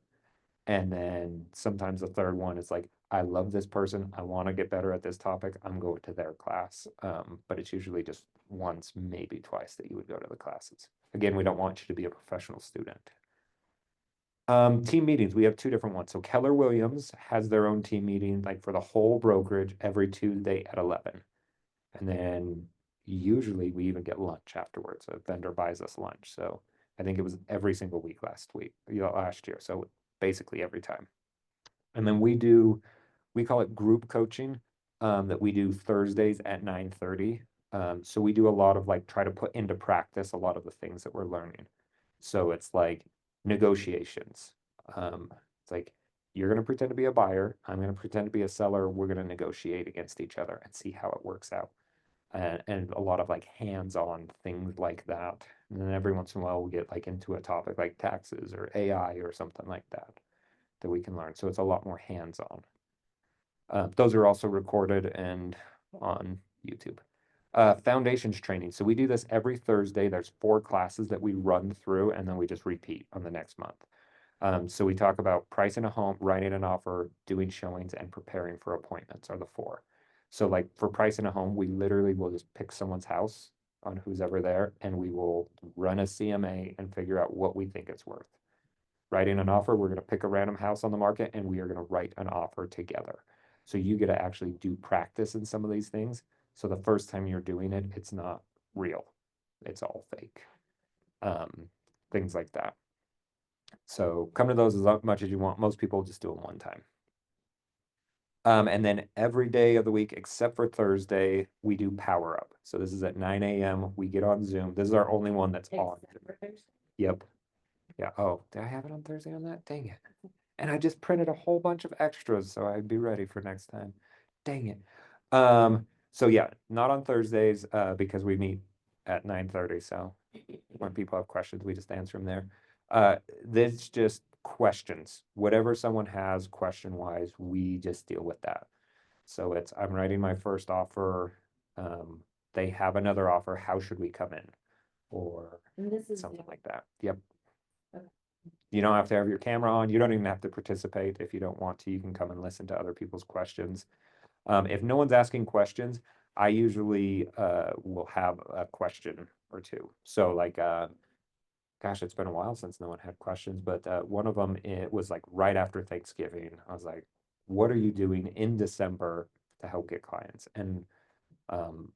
And then sometimes the third one is like, I love this person. I want to get better at this topic. I'm going to their class. But it's usually just once, maybe twice that you would go to the classes. Again, we don't want you to be a professional student. Team meetings, we have two different ones. So Keller Williams has their own team meeting, like for the whole brokerage every Tuesday at 11. And then usually we even get lunch afterwards. A vendor buys us lunch. So I think it was every single week last year. So basically every time. And then we call it group coaching, that we do Thursdays at 9:30. So we do a lot of like try to put into practice a lot of the things that we're learning. So it's like negotiations. It's like you're going to pretend to be a buyer. I'm going to pretend to be a seller. We're going to negotiate against each other and see how it works out. And a lot of like hands-on things like that. And then every once in a while we'll get like into a topic like taxes or AI or something like that we can learn. So it's a lot more hands-on. Those are also recorded and on YouTube. Foundations training. So we do this every Thursday. There's 4 classes that we run through, and then we just repeat on the next month. So we talk about pricing a home, writing an offer, doing showings, and preparing for appointments are the 4. So like for pricing a home, we literally will just pick someone's house on who's ever there, and we will run a CMA and figure out what we think it's worth. Writing an offer, we're going to pick a random house on the market and we are going to write an offer together. So you get to actually do practice in some of these things. So the first time you're doing it, it's not real. It's all fake. Things like that. So come to those as much as you want. Most people just do them one time. And then every day of the week, except for Thursday, we do Power Up. So this is at 9 a.m. We get on Zoom. This is our only one that's on. Yep. Yeah. Oh, did I have it on Thursday on that? Dang it. And I just printed a whole bunch of extras, so I'd be ready for next time. Dang it. So yeah, not on Thursdays, because we meet at 9:30. So when people have questions, we just answer them there. There's just questions. Whatever someone has question-wise, we just deal with that. So it's, I'm writing my first offer. They have another offer. How should we come in? Or And this is something like that. Yep. Okay. You don't have to have your camera on. You don't even have to participate. If you don't want to, you can come and listen to other people's questions. If no one's asking questions, I usually will have a question or two. So like, gosh, it's been a while since no one had questions, but one of them, it was like right after Thanksgiving. I was like, what are you doing in December to help get clients? And um,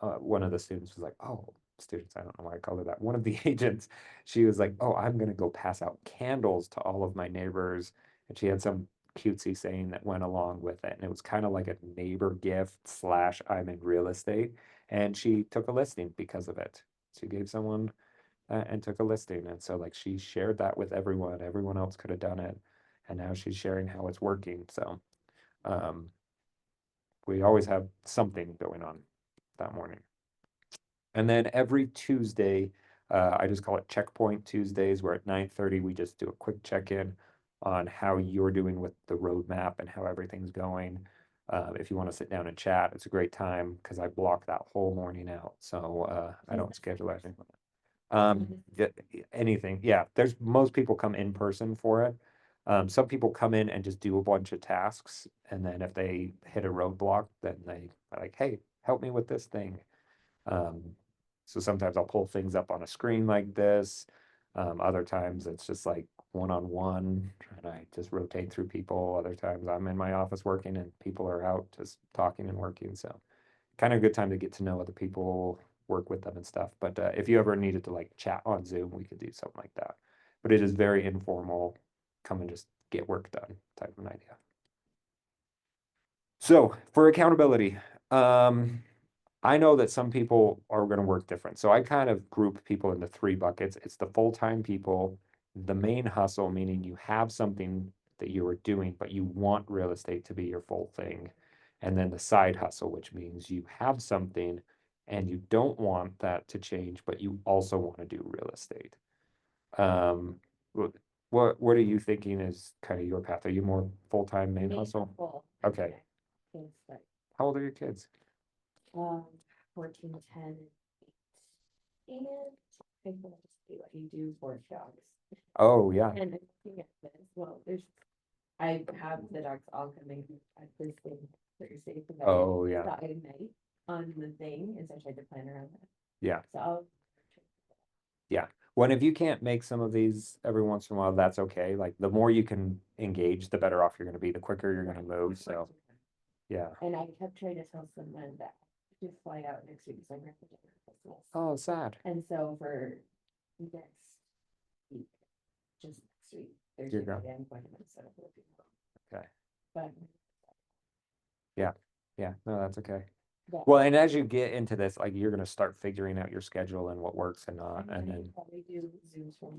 one of the students was like, oh, students, I don't know why I call her that. One of the agents, she was like, oh, I'm going to go pass out candles to all of my neighbors. And she had some cutesy saying that went along with it. And it was kind of like a neighbor gift slash I'm in real estate. And she took a listing because of it. She gave someone and took a listing. And so like she shared that with everyone. Everyone else could have done it. And now she's sharing how it's working. So um, we always have something going on that morning. And then every Tuesday, I just call it Checkpoint Tuesdays, where at 9:30 we just do a quick check-in on how you're doing with the roadmap and how everything's going. If you want to sit down and chat, it's a great time because I block that whole morning out. So I don't schedule anything. Yeah, anything. Yeah, there's most people come in person for it. Some people come in and just do a bunch of tasks, and then if they hit a roadblock, then they are like, hey, help me with this thing. Um, so sometimes I'll pull things up on a screen like this. Other times it's just like one-on-one, and I just rotate through people. Other times I'm in my office working and people are out just talking and working. So kind of a good time to get to know other people, work with them and stuff. But if you ever needed to like chat on Zoom, we could do something like that. But it is very informal, come and just get work done type of an idea. So for accountability, I know that some people are going to work different. So I kind of group people into 3 buckets. It's the full-time people, the main hustle, meaning you have something that you are doing, but you want real estate to be your full thing. And then the side hustle, which means you have something and you don't want that to change, but you also want to do real estate. Um, what are you thinking is kind of your path? Are you more full-time main hustle? Full. Okay. Things like, How old are your kids? 14, 10, 8, and I can just see what you do for dogs. Oh, yeah. And I'm looking at this, well, I have the dogs all coming at this thing Thursday. because I Oh, yeah. thought I'd night on the thing, and so I tried to plan around that. Yeah. So I'll. Yeah. Well, if you can't make some of these every once in a while, that's okay. Like the more you can engage, the better off you're going to be, the quicker you're going to move. So, yeah. And I kept trying to tell someone that to fly out next week, so I'm gonna have to do Christmas. Oh, sad. And so for next week, just next week, there's You're a gone. damn point of Minnesota for people. Okay. But. Yeah. Yeah. No, that's okay. but- Well, and as you get into this, like you're going to start figuring out your schedule and what works and not, I'm and gonna then, probably do Zooms from. my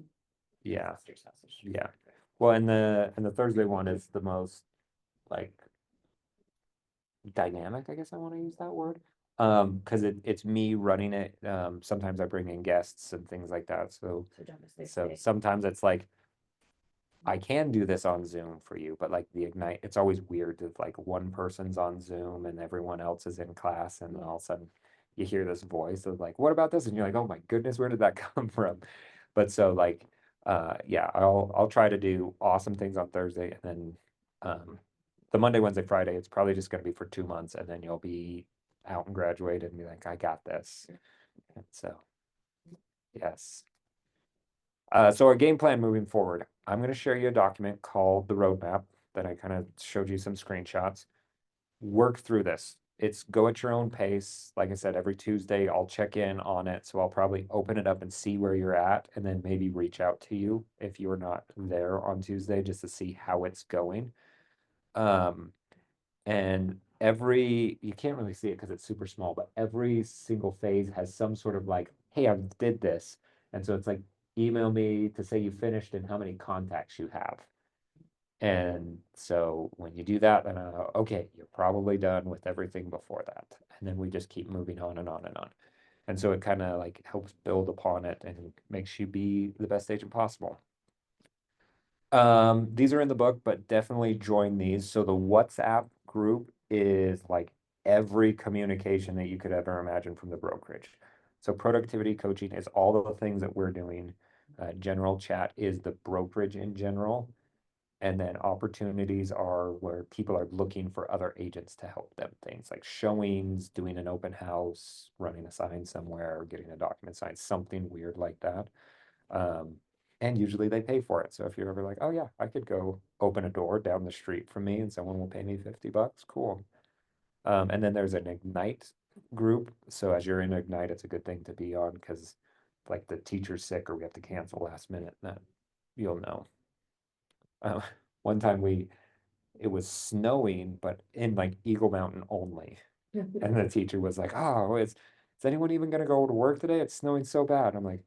yeah. sister's house, so she- Yeah. Well, and the Thursday one is the most like dynamic, I guess I want to use that word. Because it's me running it. Sometimes I bring in guests and things like that. So So John was there so today. sometimes it's like I can do this on Zoom for you, but like the Ignite, it's always weird that like one person's on Zoom and everyone else is in class, and then all of a sudden you hear this voice of like, what about this? And you're like, oh my goodness, where did that come from? But so like yeah, I'll try to do awesome things on Thursday, and then the Monday, Wednesday, Friday, it's probably just gonna be for 2 months, and then you'll be out and graduated and be like, I got this. And so yes. So our game plan moving forward, I'm going to share you a document called the roadmap that I kind of showed you some screenshots. Work through this. It's go at your own pace. Like I said, every Tuesday I'll check in on it. So I'll probably open it up and see where you're at, and then maybe reach out to you if you're not there on Tuesday just to see how it's going. And you can't really see it because it's super small, but every single phase has some sort of like, hey, I did this. And so it's like, email me to say you finished and how many contacts you have. And so when you do that, then okay, you're probably done with everything before that. And then we just keep moving on and on and on. And so it kind of like helps build upon it and makes you be the best agent possible. These are in the book, but definitely join these. So the WhatsApp group is like every communication that you could ever imagine from the brokerage. So productivity coaching is all the things that we're doing. General chat is the brokerage in general. And then opportunities are where people are looking for other agents to help them. Things like showings, doing an open house, running a sign somewhere, getting a document signed, something weird like that. And usually they pay for it. So if you're ever like, oh yeah, I could go open a door down the street from me and someone will pay me $50, cool. And then there's an Ignite group. So as you're in Ignite, it's a good thing to be on because like the teacher's sick or we have to cancel last minute, that you'll know. One time it was snowing, but in like Eagle Mountain only. And the teacher was like, oh, is anyone even gonna go to work today? It's snowing so bad. I'm like,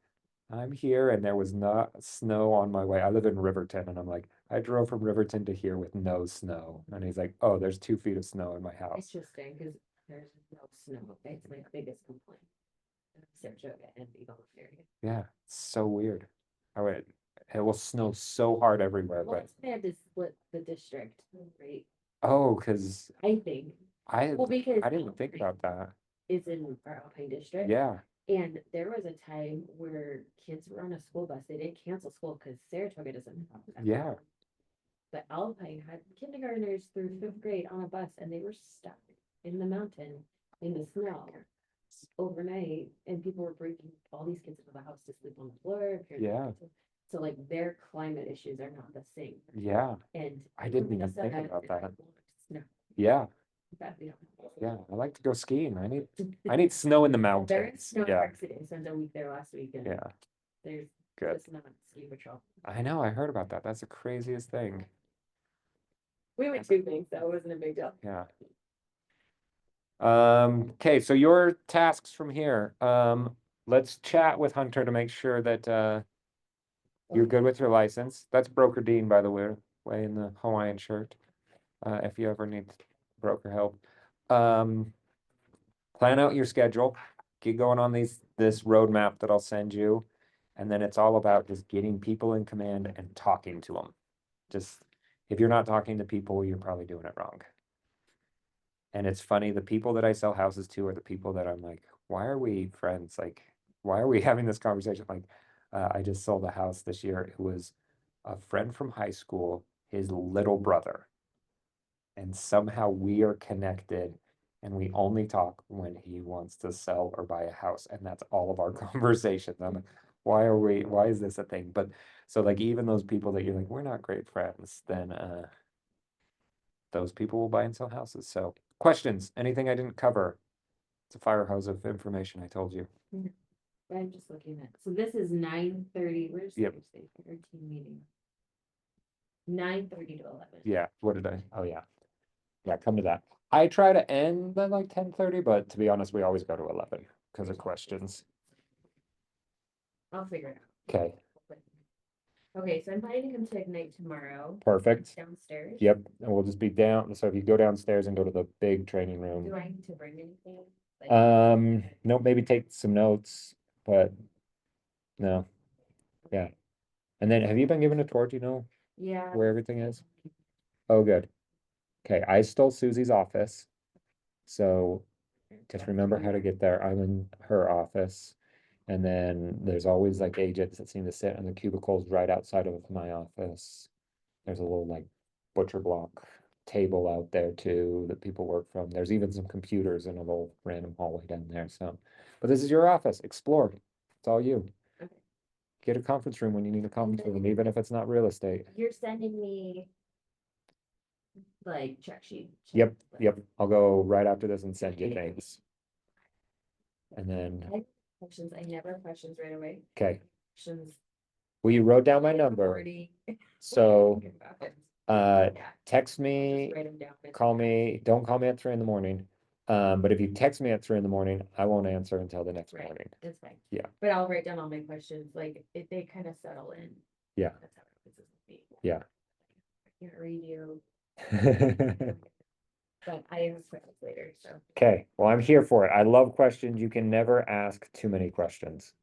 I'm here and there was not snow on my way. I live in Riverton and I'm like, I drove from Riverton to here with no snow. And he's like, oh, there's 2 feet of snow in my house. Interesting, because there's no snow. It's my biggest complaint. Saratoga and Eagle area. Yeah, it's so weird. It will snow so hard everywhere, Well, but it's bad to split the district, right? oh, because I think. I Well, because I didn't think about that. it's in our Alpine district. Yeah, And there was a time where kids were on a school bus. They didn't cancel school because Saratoga doesn't have that. yeah, But Alpine had kindergartners through 5th grade on a bus and they were stuck in the mountain in the snow overnight. And people were bringing all these kids into the house to sleep on the floor. Yeah. So like their climate issues are not the same. yeah, And I didn't even think about that. No, yeah, that we don't. yeah. I like to go skiing. I need snow in the There is mountains. snow in Yeah, Park City. I spent a week there last week and yeah. there's Good. just not ski patrol. I know, I heard about that. That's the craziest thing. We went tubing, so it wasn't a big deal. Yeah. Okay, so your tasks from here. Let's chat with Hunter to make sure that you're good with your license. That's Broker Dean, by the way, in the Hawaiian shirt. If you ever need broker help. Plan out your schedule, get going on this roadmap that I'll send you. And then it's all about just getting people in command and talking to them. Just, if you're not talking to people, you're probably doing it wrong. And it's funny, the people that I sell houses to are the people that I'm like, why are we friends? Like, why are we having this conversation? Like, I just sold a house this year. It was a friend from high school, his little brother. And somehow we are connected and we only talk when he wants to sell or buy a house. And that's all of our conversations. I'm like, why is this a thing? But so like even those people that you're like, we're not great friends, then those people will buy and sell houses. So questions, anything I didn't cover? It's a fire hose of information I told you. I'm just looking at, so this is 9:30, where's Yep. Thursday, our team meeting? 9:30 to 11. Yeah, what did I? Oh yeah. Yeah, come to that. I try to end at like 10:30, but to be honest, we always go to 11 because of questions. I'll figure it out. Okay, Okay, so I'm planning to come to Ignite tomorrow perfect. downstairs. Yep, and we'll just be down. So if you go downstairs and go to the big training Do room, I need to bring anything? Like, no, maybe take some notes, but no, yeah. And then have you been given a tour? Do you know yeah. where everything is? Oh, good. Okay, I stole Susie's office. So just remember how to get there. I'm in her office. And then there's always like agents that seem to sit in the cubicles right outside of my office. There's a little like butcher block table out there too that people work from. There's even some computers in a little random hallway down there. So, but this is your office. Explore. It's all you. Okay. Get a conference room when you need a conference room, even if it's not real estate. You're sending me like check sheet. Yep, yep. I'll go right after this and send you things. And then, I have questions, I never have questions right away. okay. Questions. Well, you wrote down my number. 40. So, Yeah, text I'll me, just write 'em down. call me, don't call me at 3 in the morning. But if you text me at 3 in the morning, I won't answer until the next Right, morning. that's fine. Yeah. But I'll write down all my questions, like, if they kind of settle in. Yeah. That's how it was with me. Yeah. I can't read you, Okay, but I have questions later, so. well, I'm here for it. I love questions. You can never ask too many questions.